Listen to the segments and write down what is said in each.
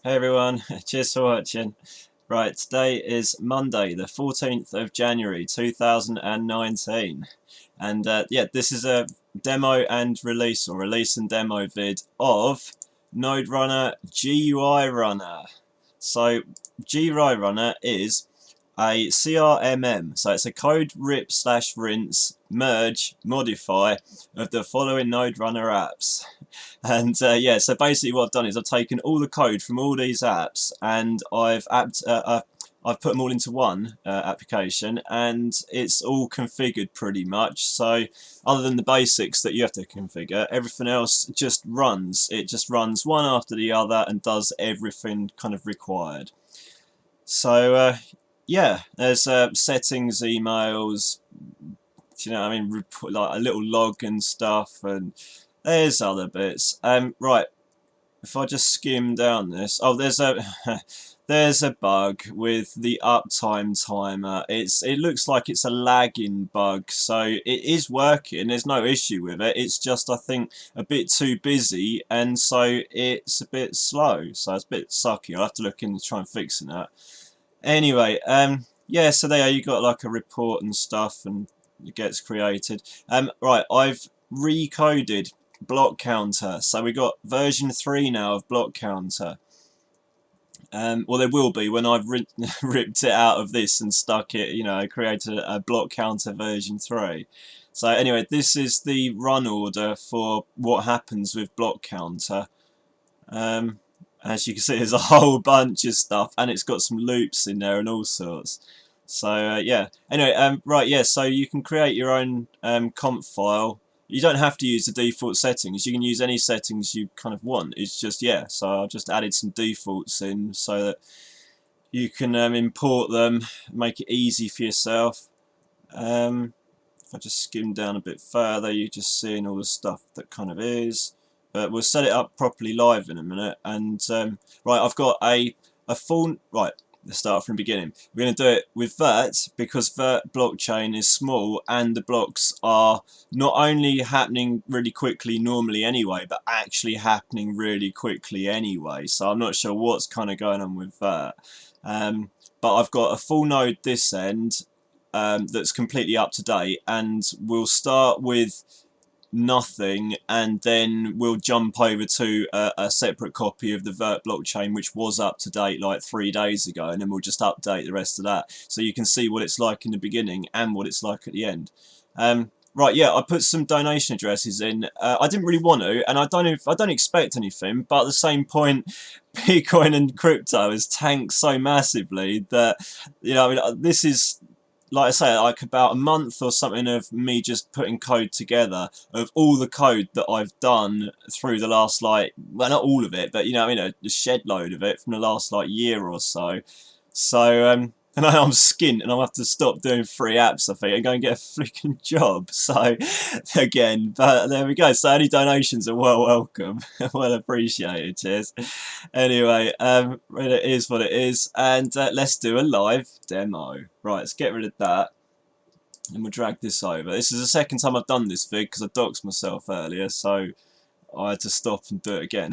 Hey everyone, cheers for watching. Right, today is Monday, the 14th of January 2019. And yeah, this is a demo and release, or release and demo vid of Node Runner Gui-Runner. So, Gui-Runner is a CRMM, so it's a code rip slash rinse merge modify of the following Node Runner apps. And yeah, so basically what I've done is I've taken all the code from all these apps and I've put them all into one application, and it's all configured pretty much. So other than the basics that you have to configure, everything else just runs. It just runs one after the other and does everything kind of required. So yeah, there's settings, emails, you know, I mean, like a little log and stuff, and there's other bits. Right, if I just skim down this, oh, there's a there's a bug with the uptime timer. It looks like it's a lagging bug, so it is working. There's no issue with it. It's just, I think, a bit too busy, and so it's a bit slow. So it's a bit sucky. I'll have to look into try and fixing that. Anyway, yeah, so there you got like a report and stuff, and it gets created. Right, I've recoded block counter, so we got version 3 now of block counter. Well, there will be when I've ripped it out of this and stuck it, you know, created a block counter version 3. So anyway, this is the run order for what happens with block counter. As you can see, there's a whole bunch of stuff, and it's got some loops in there and all sorts. So yeah. Anyway, right, yeah. So you can create your own conf file. You don't have to use the default settings. You can use any settings you kind of want. It's just, yeah. So I just added some defaults in so that you can import them, make it easy for yourself. If I just skim down a bit further, you're just seeing all the stuff that kind of is. But we'll set it up properly live in a minute. And right, I've got a full, right, let's start from the beginning. We're going to do it with Vert because Vert blockchain is small and the blocks are not only happening really quickly normally anyway, but actually happening really quickly anyway. So I'm not sure what's kind of going on with Vert. But I've got a full node this end that's completely up to date, and we'll start with nothing, and then we'll jump over to a separate copy of the Vert blockchain which was up to date like 3 days ago, and then we'll just update the rest of that so you can see what it's like in the beginning and what it's like at the end. Right, yeah, I put some donation addresses in. I didn't really want to, and I don't expect anything, but at the same point, Bitcoin and crypto has tanked so massively that, you know, I mean, this is, like I say, like about a month or something of me just putting code together of all the code that I've done through the last, like, well, not all of it, but, you know, a shed load of it from the last, like, year or so. So, and I'm skint, and I'll have to stop doing free apps, I think, and go and get a freaking job. So, again, but there we go. So any donations are well welcome, well appreciated. Cheers. Anyway, it is what it is, and let's do a live demo. Right, let's get rid of that, and we'll drag this over. This is the second time I've done this vid because I doxed myself earlier, so I had to stop and do it again.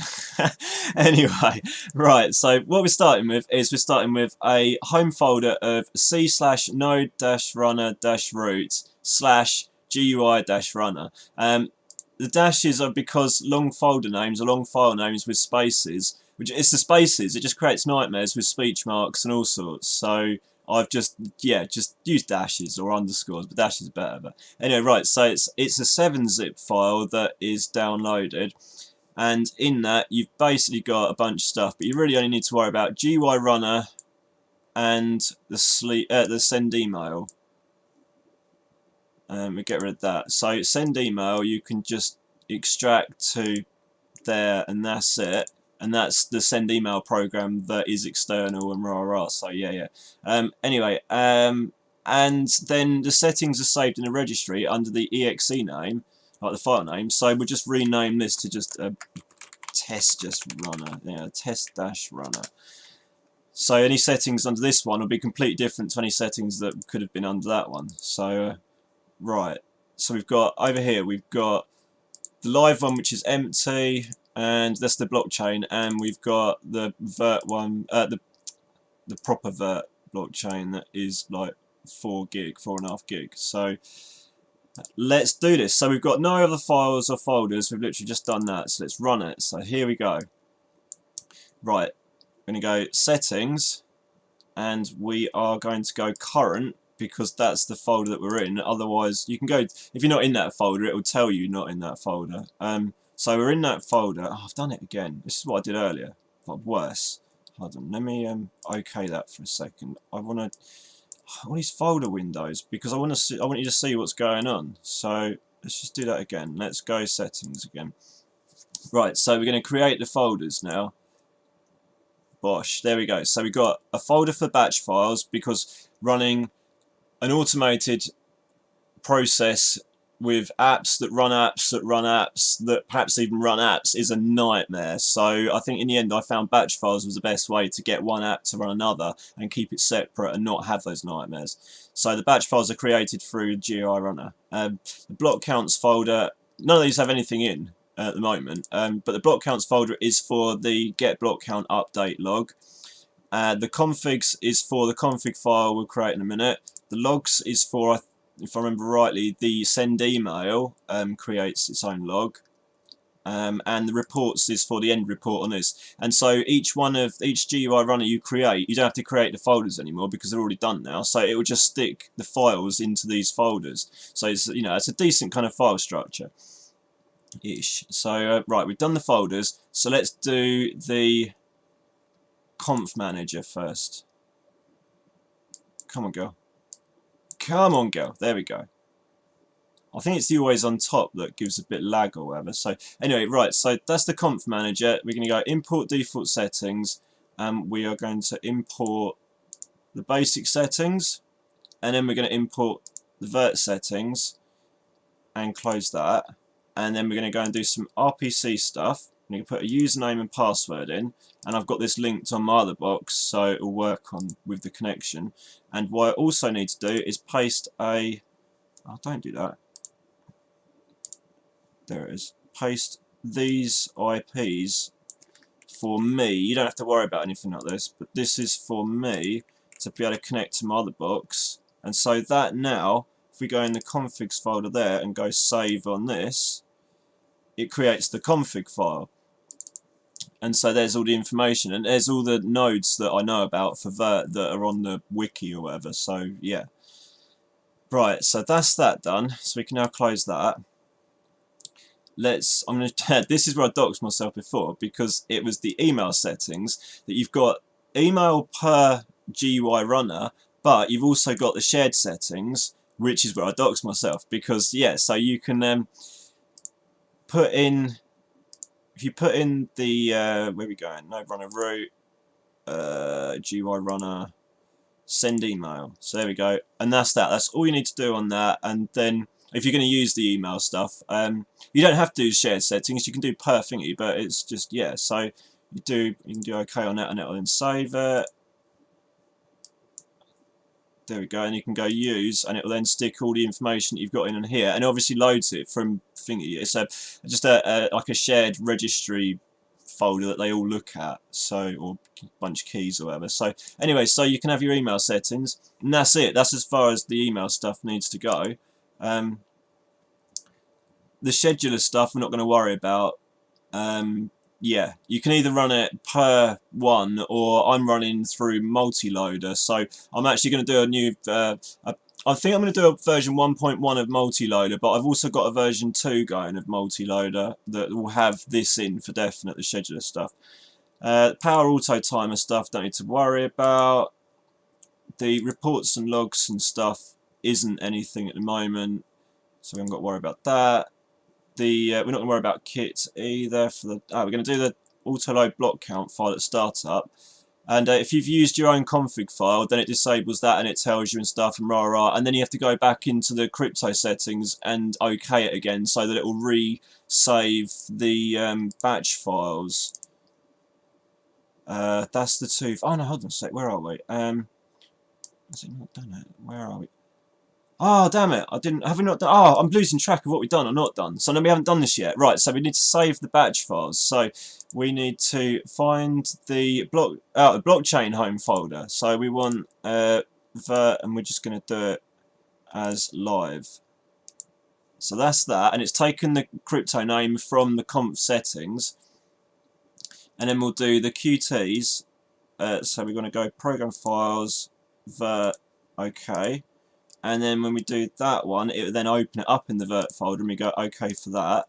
Anyway, right, so what we're starting with is we're starting with a home folder of c/node-runner-root/GUI-runner. The dashes are because long folder names or long file names with spaces, which it's the spaces, it just creates nightmares with speech marks and all sorts. So I've just, yeah, just use dashes or underscores, but dashes are better. But anyway, right, so it's a 7-zip file that is downloaded, and in that you've basically got a bunch of stuff, but you really only need to worry about Gui-Runner and the send email. We get rid of that. So send email, you can just extract to there, and that's it. And that's the send email program that is external and rah rah. So yeah. Anyway, and then the settings are saved in a registry under the exe name, like the file name. So we'll just rename this to just test runner. Yeah, test-runner. So any settings under this one will be completely different to any settings that could have been under that one. So right. So we've got over here, we've got the live one, which is empty. and that's the blockchain, and we've got the vert one, the proper vert blockchain that is like 4.5 gig. So let's do this. So we've got no other files or folders, we've literally just done that, so let's run it. So here we go. Right, we're going to go settings, and we are going to go current, because that's the folder that we're in. Otherwise you can go, if you're not in that folder, it will tell you not in that folder. So we're in that folder. Oh, I've done it again. This is what I did earlier, but worse. Hold on, let me okay that for a second. I want these folder windows because I want you to see what's going on. So let's just do that again. Let's go settings again. Right, so we're going to create the folders now. Bosh, there we go. So we've got a folder for batch files, because running an automated process with apps that run apps that run apps that perhaps even run apps is a nightmare. So I think in the end I found batch files was the best way to get one app to run another and keep it separate and not have those nightmares. So the batch files are created through Gui-Runner. The block counts folder, none of these have anything in at the moment, but the block counts folder is for the get block count update log. The configs is for the config file we'll create in a minute. The logs is for, if I remember rightly, the send email creates its own log, and the reports is for the end report on this. And so each Gui-Runner you create, you don't have to create the folders anymore because they're already done now. So it will just stick the files into these folders. So it's, you know, it's a decent kind of file structure ish. So right, we've done the folders. So let's do the conf manager first. Come on, girl. Come on, girl. There we go. I think it's the always on top that gives a bit lag or whatever. So anyway, right, so that's the conf manager. We're going to go import default settings, and we are going to import the basic settings, and then we're going to import the vert settings and close that. And then we're going to go and do some RPC stuff. I'm going to put a username and password in, and I've got this linked on my other box, so it will work on with the connection. And what I also need to do is paste a, oh, don't do that. There it is. Paste these IPs for me. You don't have to worry about anything like this, but this is for me to be able to connect to my other box. And so that now, if we go in the configs folder there and go save on this, it creates the config file. And so there's all the information, and there's all the nodes that I know about for Vert that are on the wiki or whatever. So yeah. Right, so that's that done. So we can now close that. I'm going to, this is where I doxed myself before, because it was the email settings that you've got email per Gui-Runner, but you've also got the shared settings, which is where I doxed myself, because yeah, so you can put in, if you put in the where we going, node runner root, Gui-Runner send email, so there we go, and that's all you need to do on that. And then if you're going to use the email stuff, you don't have to do shared settings, you can do per thingy, but it's just, yeah, so you can do okay on that, and it'll then save it. There we go, and you can go use, and it will then stick all the information that you've got in here, and it obviously loads it from thingy. It's just like a shared registry folder that they all look at, so, or a bunch of keys or whatever. So anyway, so you can have your email settings, and that's it. That's as far as the email stuff needs to go. The scheduler stuff we're not going to worry about. Yeah, you can either run it per one, or I'm running through multi-loader. So I'm actually going to do a new, I think I'm going to do a version 1.1 of multi-loader, but I've also got a version 2 going of multi-loader that will have this in for definite, the scheduler stuff. Power auto timer stuff, don't need to worry about. The reports and logs and stuff isn't anything at the moment, so we haven't got to worry about that. We're not going to worry about kit either. We're going to do the auto load block count file at startup, and if you've used your own config file, then it disables that and it tells you and stuff and rah, and then you have to go back into the crypto settings and OK it again so that it will re-save the batch files. That's the two. Oh no, hold on a sec. Where are we? Has it not done it? Where are we? Oh, damn it. Have we not done? Oh, I'm losing track of what we've done or not done. So no, we haven't done this yet. Right, so we need to save the batch files. So we need to find the blockchain home folder. So we want vert, and we're just going to do it as live. So that's that, and it's taken the crypto name from the conf settings. And then we'll do the QTs. So we're going to go program files, vert, OK. And then when we do that one, it will then open it up in the vert folder, and we go OK for that.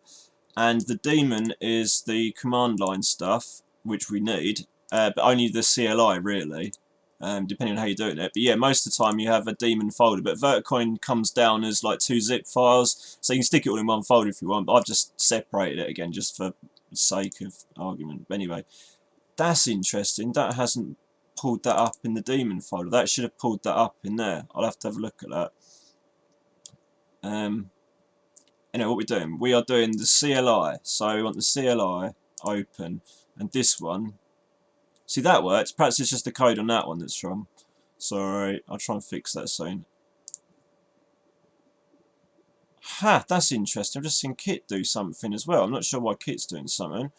And the daemon is the command line stuff, which we need, but only the CLI really, depending on how you're doing it. But yeah, most of the time you have a daemon folder, but Vertcoin comes down as like 2 zip files, so you can stick it all in one folder if you want, but I've just separated it again just for the sake of argument. But anyway, that's interesting. That hasn't pulled that up in the daemon folder. That should have pulled that up in there. I'll have to have a look at that. Anyway, what we're doing, we are doing the CLI. So we want the CLI open, and this one. See, that works. Perhaps it's just the code on that one that's wrong. Sorry, I'll try and fix that soon. Ha, that's interesting. I've just seen Kit do something as well. I'm not sure why Kit's doing something.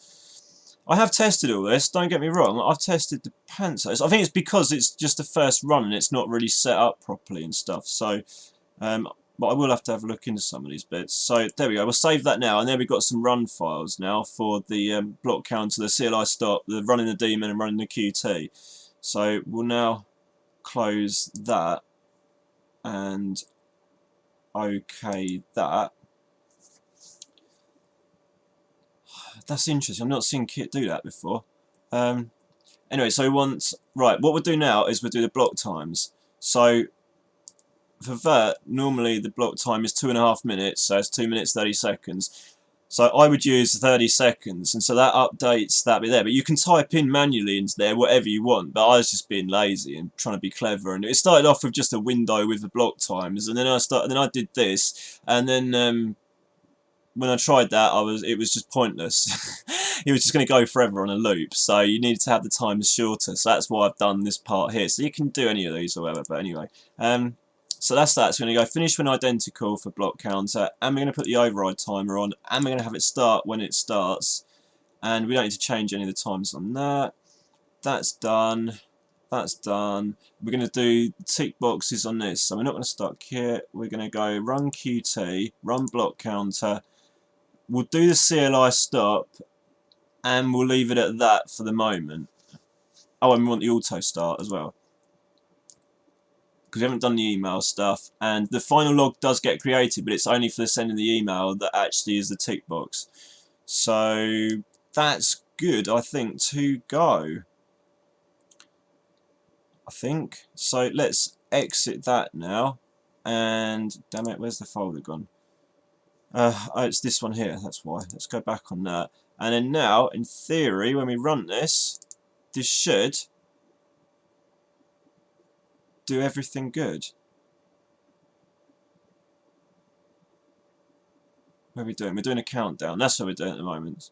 I have tested all this, don't get me wrong. I've tested the pantos. I think it's because it's just the first run and it's not really set up properly and stuff. So, but I will have to have a look into some of these bits. So there we go. We'll save that now, and then we've got some run files now for the block counter, the CLI stop, the running the daemon, and running the QT. So we'll now close that and OK that. That's interesting. I've not seen Kit do that before. Anyway, so right, what we'll do now is we'll do the block times. So for vert, normally the block time is 2.5 minutes, so it's 2 minutes 30 seconds. So I would use 30 seconds, and so that updates that bit there. But you can type in manually into there whatever you want. But I was just being lazy and trying to be clever. And it started off with just a window with the block times, and then I did this, and then when I tried that, it was just pointless. It was just going to go forever on a loop. So you needed to have the times shorter. So that's why I've done this part here. So you can do any of these or whatever. But anyway, so that's that. So we're going to go finish when identical for block counter, and we're going to put the override timer on, and we're going to have it start when it starts. And we don't need to change any of the times on that. That's done. That's done. We're going to do tick boxes on this. So we're not going to start kit. We're going to go run QT, run block counter. We'll do the CLI stop, and we'll leave it at that for the moment. Oh, and we want the auto start as well, because we haven't done the email stuff. And the final log does get created, but it's only for the sending the email that actually is the tick box. So that's good, I think, to go. I think. So let's exit that now. And damn it, where's the folder gone? Oh, it's this one here, that's why. Let's go back on that. And then now, in theory, when we run this, this should do everything good. What are we doing? We're doing a countdown. That's what we're doing at the moment.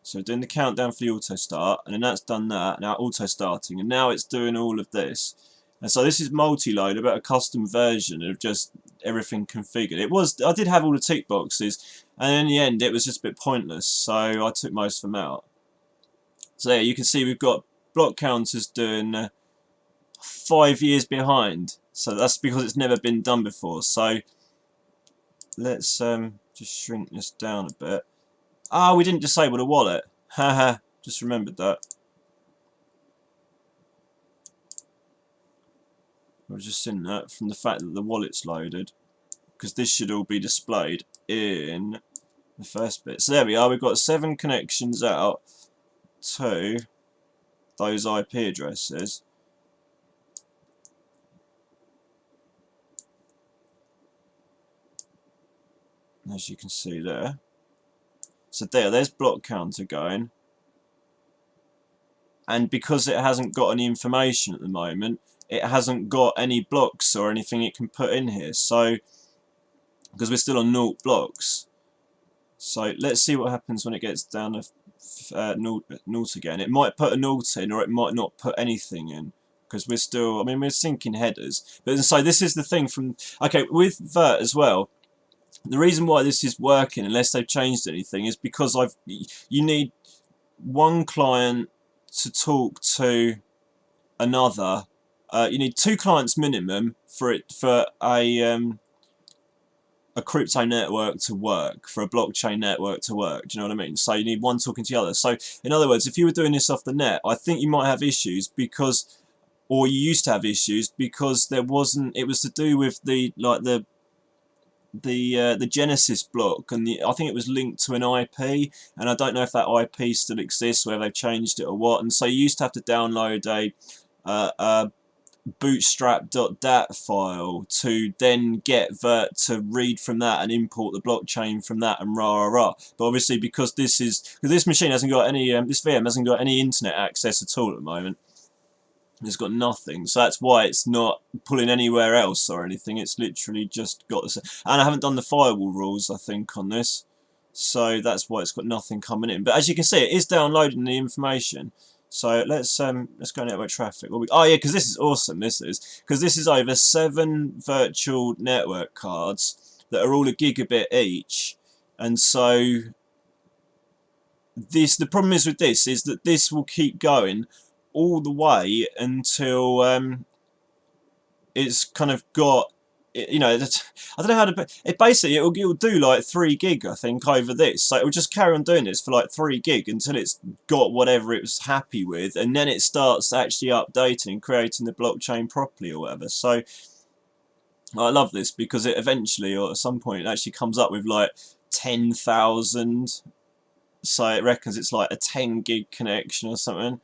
So we're doing the countdown for the auto start, and then that's done that. Now auto starting, and now it's doing all of this. And so this is multi-load, but a custom version of just everything configured. I did have all the tick boxes, and in the end it was just a bit pointless, so I took most of them out. So there you can see we've got block counters doing 5 years behind. So that's because it's never been done before. So let's just shrink this down a bit. Ah, we didn't disable the wallet. Haha, just remembered that. I was just in that from the fact that the wallet's loaded, because this should all be displayed in the first bit. So there we are, we've got 7 connections out to those IP addresses. As you can see there. So there's block counter going. And because it hasn't got any information at the moment, it hasn't got any blocks or anything it can put in here. So, because we're still on 0 blocks. So let's see what happens when it gets down to 0 again. It might put a 0 in, or it might not put anything in. because we're still, I mean, we're syncing headers. But so this is the thing from, okay, with Vert as well, the reason why this is working, unless they've changed anything, is because you need one client to talk to another. You need 2 clients minimum for a crypto network to work, for a blockchain network to work. Do you know what I mean? So you need one talking to the other. So in other words, if you were doing this off the net, I think you might have issues because, or you used to have issues because there wasn't. It was to do with the the Genesis block, and I think it was linked to an IP, and I don't know if that IP still exists, whether they've changed it or what. And so you used to have to download a bootstrap.dat file to then get Vert to read from that and import the blockchain from that and rah rah rah. But obviously because this machine hasn't got any this VM hasn't got any internet access at all at the moment. It's got nothing, so that's why it's not pulling anywhere else or anything. It's literally just got this, and I haven't done the firewall rules, I think, on this, so that's why it's got nothing coming in. But as you can see, it is downloading the information. So let's go network traffic. Oh yeah, because this is awesome. This is over 7 virtual network cards that are all a gigabit each, and so the problem is with this is that this will keep going all the way until it's kind of got, you know, I don't know how to, it basically it'll do like 3 gig I think over this, so it'll just carry on doing this for like 3 gig until it's got whatever it was happy with, and then it starts actually updating and creating the blockchain properly or whatever. So I love this because it eventually, or at some point, it actually comes up with like 10,000, so it reckons it's like a 10 gig connection or something.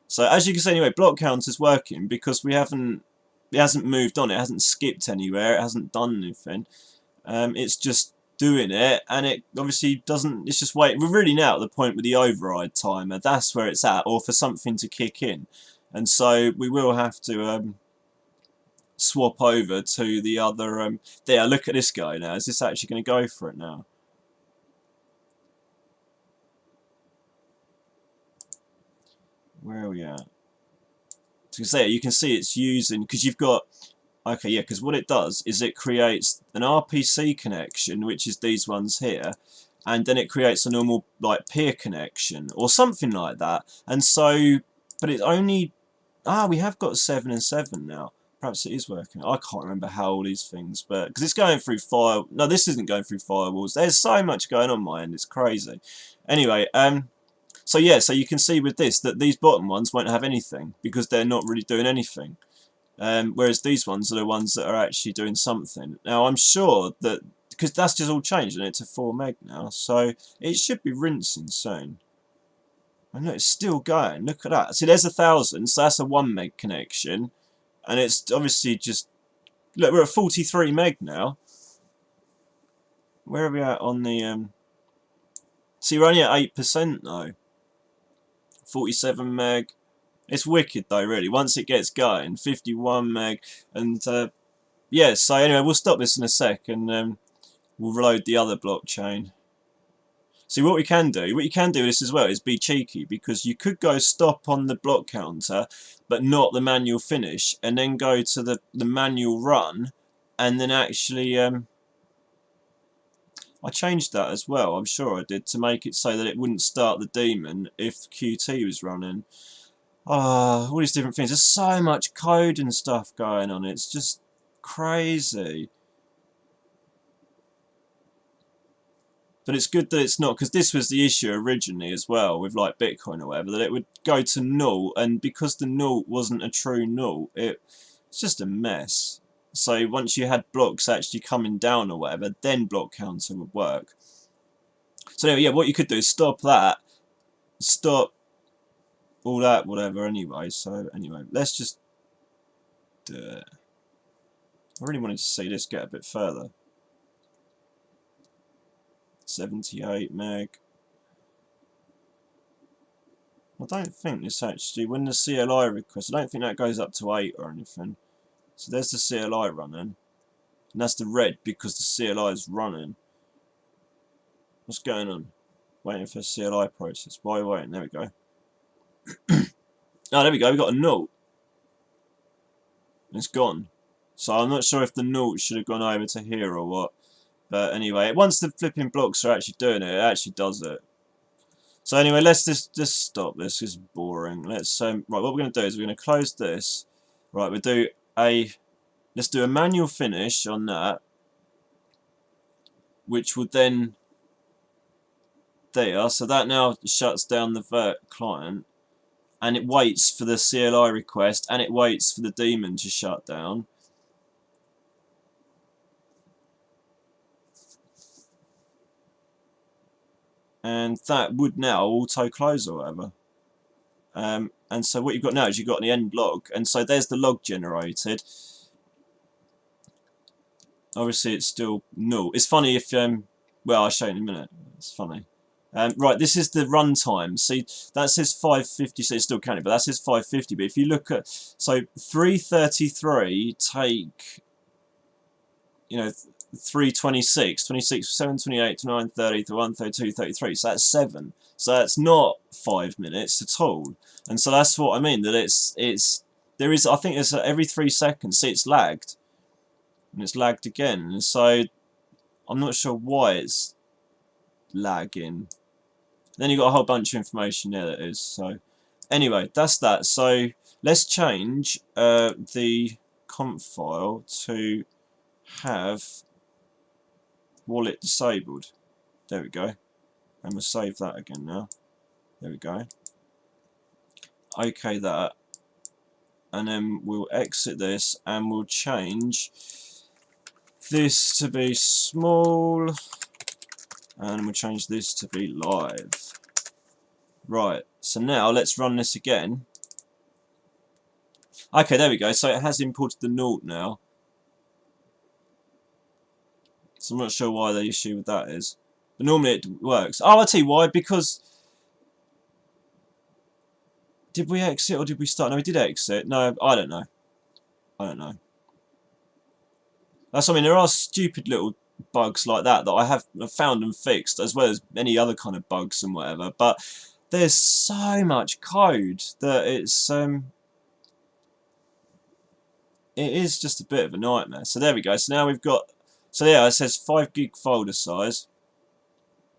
So as you can see, anyway, block counter's working because it hasn't moved on, it hasn't skipped anywhere, it hasn't done anything. It's just doing it, and it obviously doesn't. It's just waiting. We're really now at the point with the override timer. That's where it's at, or for something to kick in, and so we will have to swap over to the other. There, look at this guy now. Is this actually going to go for it now? Where are we at? So you can see it's using, because you've got, okay, yeah, because what it does is it creates an RPC connection, which is these ones here, and then it creates a normal like peer connection or something like that. And so, but it's only, we have got 7 and 7 now. Perhaps it is working. I can't remember how all these things, but because it's going through fire. No, this isn't going through firewalls. There's so much going on my end. It's crazy. Anyway, so yeah, so you can see with this that these bottom ones won't have anything because they're not really doing anything. Whereas these ones are the ones that are actually doing something. Now I'm sure that, because that's just all changed and it's a 4 meg now, so it should be rinsing soon. I know it's still going. Look at that. See, there's 1,000, so that's a 1 meg connection, and it's obviously just, look, we're at 43 meg now. Where are we at on the see, we're only at 8% though. 47 meg. It's wicked though, really. Once it gets going, 51 meg, and yeah. So anyway, we'll stop this in a sec, and we'll reload the other blockchain. See, what you can do with this as well is be cheeky, because you could go stop on the block counter, but not the manual finish, and then go to the manual run, and then actually I changed that as well. I'm sure I did, to make it so that it wouldn't start the daemon if QT was running. All these different things. There's so much code and stuff going on. It's just crazy. But it's good that it's not, because this was the issue originally as well with like Bitcoin or whatever, that it would go to null, and because the null wasn't a true null, it's just a mess. So once you had blocks actually coming down or whatever, then block counter would work. So anyway, yeah, what you could do is stop that, stop all that, whatever, anyway. So anyway, let's just do it. I really wanted to see this get a bit further. 78 meg. I don't think this actually, when the CLI request, I don't think that goes up to 8 or anything. So there's the CLI running, and that's the red because the CLI is running. What's going on? Waiting for a CLI process. Why are we waiting? There we go. Oh, there we go. We got a null. It's gone. So I'm not sure if the naught should have gone over to here or what. But anyway, once the flipping blocks are actually doing it, it actually does it. So anyway, let's just stop this. This is boring. Let's right. What we're going to do is we're going to close this. Right, we'll do let's do a manual finish on that, which would then there. So that now shuts down the vert client, and it waits for the CLI request, and it waits for the daemon to shut down. And that would now auto close or whatever. And so what you've got now is you've got the end log, and so there's the log generated. Obviously it's still null. It's funny if well, I'll show you in a minute. It's funny. Right, this is the runtime. See, that says 550, so it's still counting, but that says 550. But if you look at, so 333 take, you know, 326, 26, 728, 930 to 132, 33. So that's 7. So that's not 5 minutes at all. And so that's what I mean, that there is, I think there's every 3 seconds, see, it's lagged. And it's lagged again. And so I'm not sure why it's lagging. Then you've got a whole bunch of information there that is. So anyway, that's that. So let's change the conf file to have wallet disabled. There we go. And we'll save that again now. There we go. OK that. And then we'll exit this and we'll change this to be small. And we'll change this to be live. Right, so now let's run this again. Okay, there we go. So it has imported the naught now. So I'm not sure why the issue with that is. But normally it works. Oh, I'll tell you why. Because did we exit or did we start? No, we did exit. No, I don't know. I don't know. That's what I mean. There are stupid little bugs like that I have found and fixed, as well as any other kind of bugs and whatever. But there's so much code that it is just a bit of a nightmare. So there we go. So now we've got, so yeah, it says 5 gig folder size.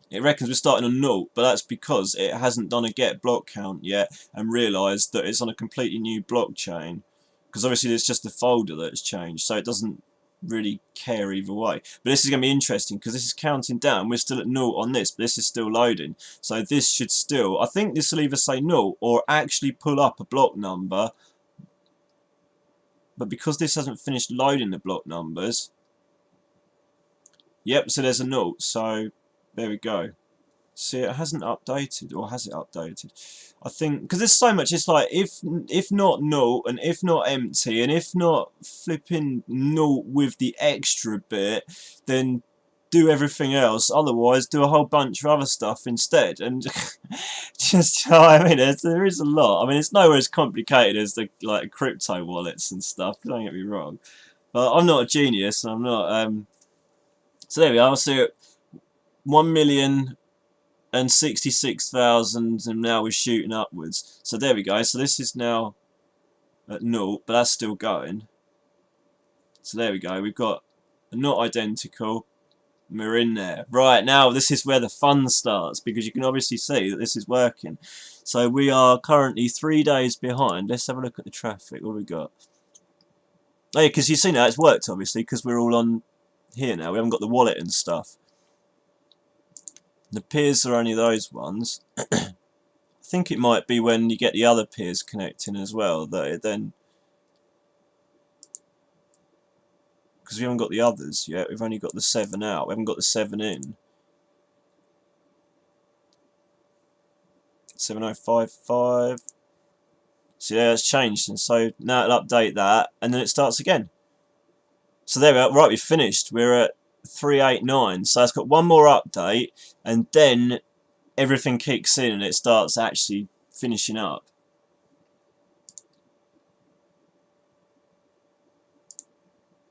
It reckons we're starting on 0, but that's because it hasn't done a get block count yet and realised that it's on a completely new blockchain. Because obviously it's just the folder that's changed, so it doesn't really care either way. But this is going to be interesting because this is counting down. We're still at 0 on this, but this is still loading. So this should still, I think this will either say 0 or actually pull up a block number. But because this hasn't finished loading the block numbers, yep, so there's a 0. So there we go. See, it hasn't updated, or has it updated? I think because there's so much. It's like if not null, and if not empty, and if not flipping null with the extra bit, then do everything else. Otherwise, do a whole bunch of other stuff instead. And just, you know what I mean, there is a lot. I mean, it's nowhere as complicated as the like crypto wallets and stuff. Don't get me wrong, but I'm not a genius. I'm not. So there we are. So 1,066,000, and now we're shooting upwards. So there we go. So this is now at 0, but that's still going. So there we go. We've got a not identical. And we're in there. Right, now this is where the fun starts, because you can obviously see that this is working. So we are currently 3 days behind. Let's have a look at the traffic. What have we got? Oh yeah, because you see now it's worked, obviously, because we're all on here now. We haven't got the wallet and stuff. The peers are only those ones. I think it might be when you get the other peers connecting as well, that it then, because we haven't got the others yet, we've only got the 7 out, we haven't got the 7 in. 7055. So yeah, it's changed, and so now it'll update that, and then it starts again. So there we are. Right, we've finished. We're at 389. So it's got one more update, and then everything kicks in and it starts actually finishing up.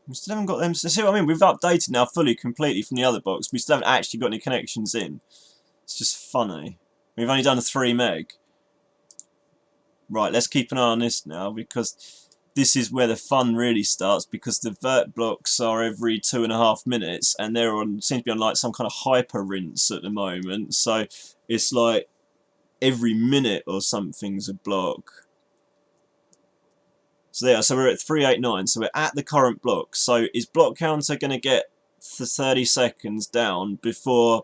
We still haven't got them. So see what I mean? We've updated now fully, completely from the other box. We still haven't actually got any connections in. It's just funny. We've only done a 3 meg. Right, let's keep an eye on this now, because this is where the fun really starts, because the vert blocks are every 2.5 minutes, and they're on, seem to be on like some kind of hyper rinse at the moment. So it's like every minute or something's a block. So there, so we're at 389. So we're at the current block. So is block counter going to get the 30 seconds down before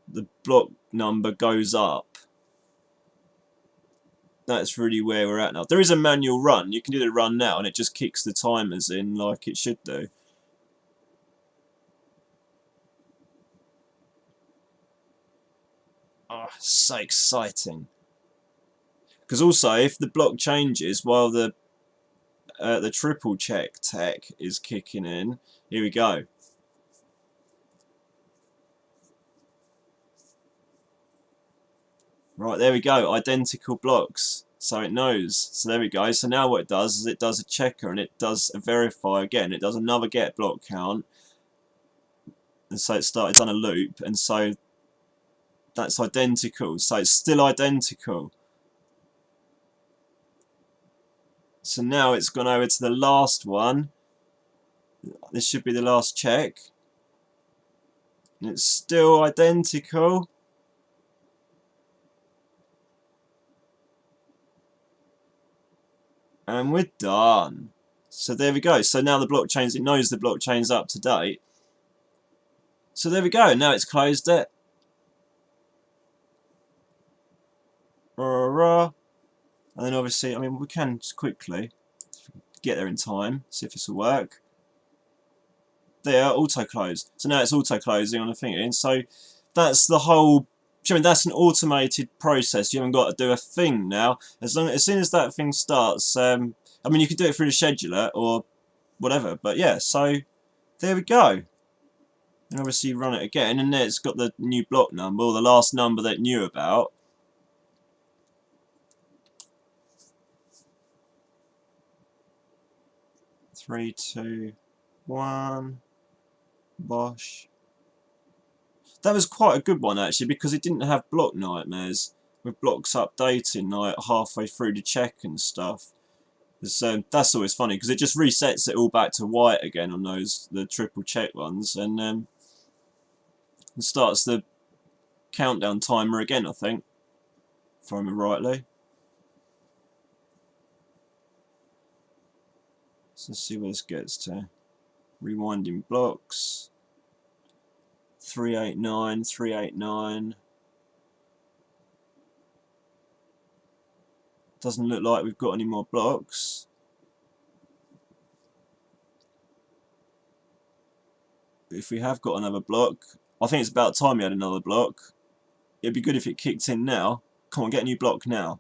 the block number goes up? That's really where we're at now. There is a manual run. You can do the run now, and it just kicks the timers in like it should do. Oh, so exciting. Because also, if the block changes while the triple check tech is kicking in, here we go. Right, there we go, identical blocks. So it knows. So there we go. So now what it does is it does a checker and it does a verify again. It does another get block count. And so it's done a loop, and so that's identical. So it's still identical. So now it's gone over to the last one. This should be the last check. And it's still identical. And we're done. So there we go. So now the blockchain's, it knows the blockchain's up to date. So there we go. Now it's closed it. And then obviously, I mean, we can just quickly get there in time, see if this will work. There, auto close. So now it's auto closing on the thing. And so that's the whole. I mean, that's an automated process. You haven't got to do a thing now. As soon as that thing starts, I mean, you could do it through the scheduler or whatever. But yeah, so there we go. And obviously run it again, and there it's got the new block number, or the last number that it knew about. Three, two, one. Bosh. That was quite a good one actually, because it didn't have block nightmares with blocks updating like halfway through the check and stuff. So that's always funny because it just resets it all back to white again on the triple check ones, and starts the countdown timer again, I think, if I remember rightly. So let's see where this gets to. Rewinding blocks. 389, 389. Doesn't look like we've got any more blocks. But if we have got another block, I think it's about time we had another block. It'd be good if it kicked in now. Come on, get a new block now.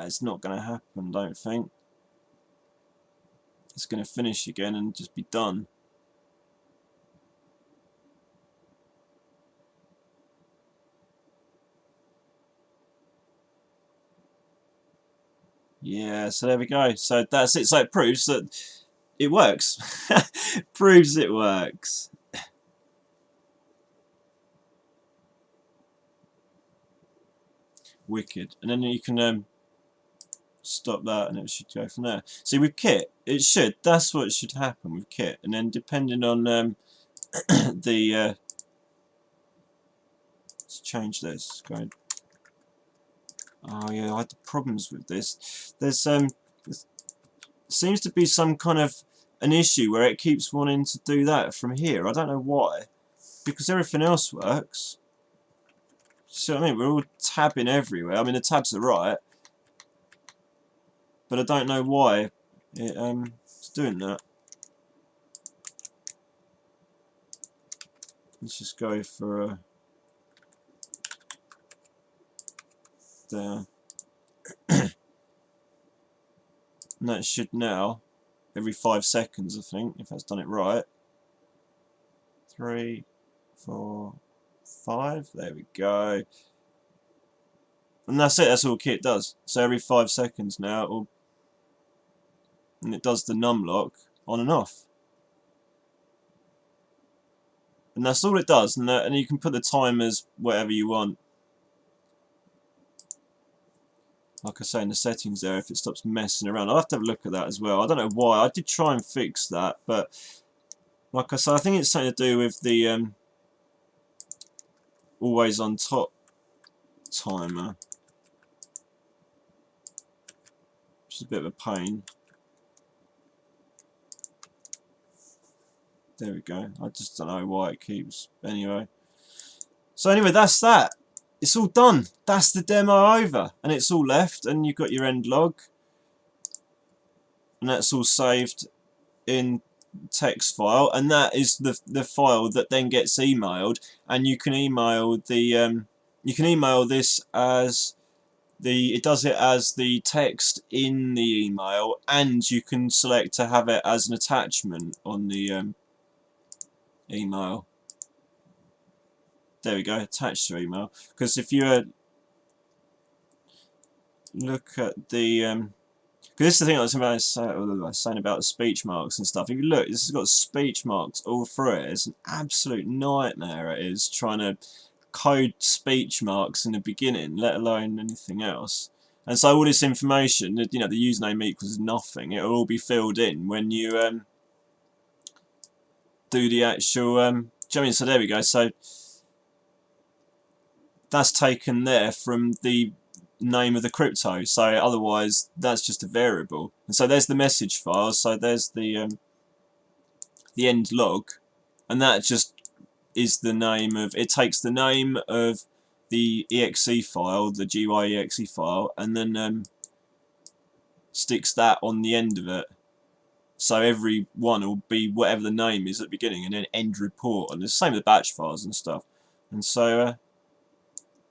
It's not going to happen, don't think. It's going to finish again and just be done. Yeah, so there we go. So that's it. So it proves that it works. Proves it works. Wicked. And then you can stop that, and it should go from there. See, with kit, it should. That's what should happen with kit. And then depending on the let's change this. Go. Oh yeah, I had problems with this. There's seems to be some kind of an issue where it keeps wanting to do that from here. I don't know why, because everything else works. See what I mean? We're all tabbing everywhere. I mean, the tabs are right, but I don't know why it's doing that. Let's just go for there. And that should now, every 5 seconds, I think, if that's done it right. 3, 4, 5. There we go. And that's it. That's all kit does. So every 5 seconds now, and it does the num lock on and off. And that's all it does. And you can put the timers whatever you want. like I say in the settings there, if it stops messing around. I'll have to have a look at that as well. I don't know why. I did try and fix that, but like I say, I think it's something to do with the always on top timer, which is a bit of a pain. There we go. I just don't know why it keeps. Anyway. So anyway, that's that. It's all done. That's the demo over. And it's all left. And you've got your end log. And that's all saved in text file. And that is the file that then gets emailed. And you can email the you can email this as it does it as the text in the email, and you can select to have it as an attachment on the email. There we go, attached to email. Because if you look at the because this is the thing I was saying about the speech marks and stuff. If you look, this has got speech marks all through it. It's an absolute nightmare. It is trying to code speech marks in the beginning, let alone anything else. And so all this information, you know, the username equals nothing. It will all be filled in when you do the actual. Do you know what I mean? So there we go. So that's taken there from the name of the crypto. So otherwise, that's just a variable. And so there's the message file. So there's the end log, and that just is the name of, it takes the name of the exe file, the GUI-exe file, and then sticks that on the end of it. So every one will be whatever the name is at the beginning, and then end report. And it's the same with the batch files and stuff. And so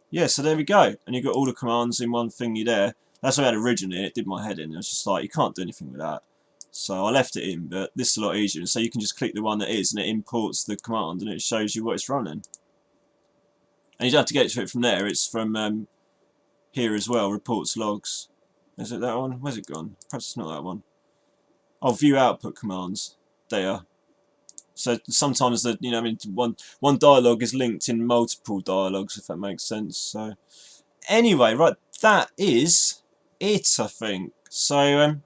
yeah, so there we go. And you've got all the commands in one thingy there. That's what I had originally. It did my head in. It was just like, you can't do anything with that. So I left it in, but this is a lot easier. So you can just click the one that is, and it imports the command, and it shows you what it's running. And you don't have to get to it from there. It's from here as well, reports logs. Is it that one? Where's it gone? Perhaps it's not that one. Oh, view output commands. There. So sometimes the, you know, I mean, one dialogue is linked in multiple dialogues, if that makes sense. So anyway, right, that is it, I think. So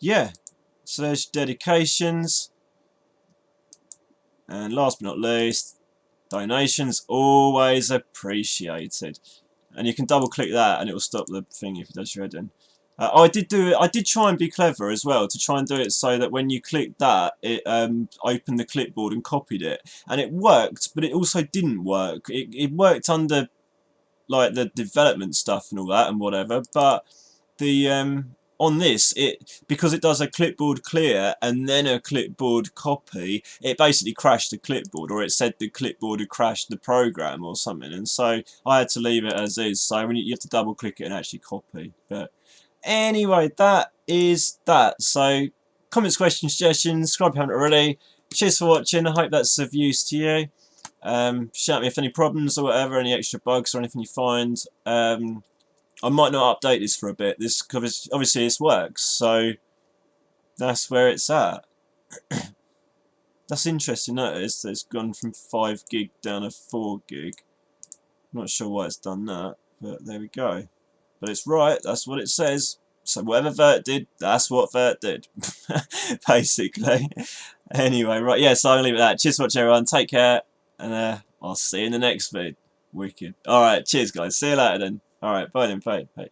yeah, so there's dedications, and last but not least, donations, always appreciated. And you can double click that and it will stop the thing if it does your head in. I did try and be clever as well, to try and do it so that when you clicked that, it opened the clipboard and copied it, and it worked, but it also didn't work. It worked under like the development stuff and all that and whatever, but the on this, because it does a clipboard clear and then a clipboard copy, it basically crashed the clipboard, or it said the clipboard had crashed the program or something, and so I had to leave it as is. So when you have to double click it and actually copy. But anyway, that is that. So comments, questions, suggestions, subscribe if you haven't already. Cheers for watching. I hope that's of use to you. Shout me if any problems or whatever, any extra bugs or anything you find. I might not update this for a bit. This, cause obviously this works, so that's where it's at. That's interesting. Notice that it's gone from 5 gig down to 4 gig. Not sure why it's done that, but there we go. But it's right. That's what it says. So whatever Vert did, that's what Vert did, basically. Anyway, right, yeah, so I'll leave it at that. Cheers for watching, everyone. Take care, and I'll see you in the next vid. Wicked. Alright, cheers, guys. See you later then. Alright, bye then. Bye. Bye.